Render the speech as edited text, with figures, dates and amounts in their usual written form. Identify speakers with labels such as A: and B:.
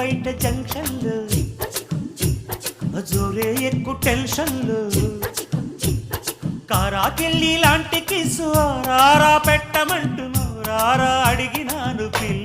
A: బయట జంక్షన్లు జోరే ఎక్కువ టెన్షన్లు కారాకెళ్ళి లాంటి కిసు రారా పెట్టమంటున్నావు రారా అడిగినాను పిల్ల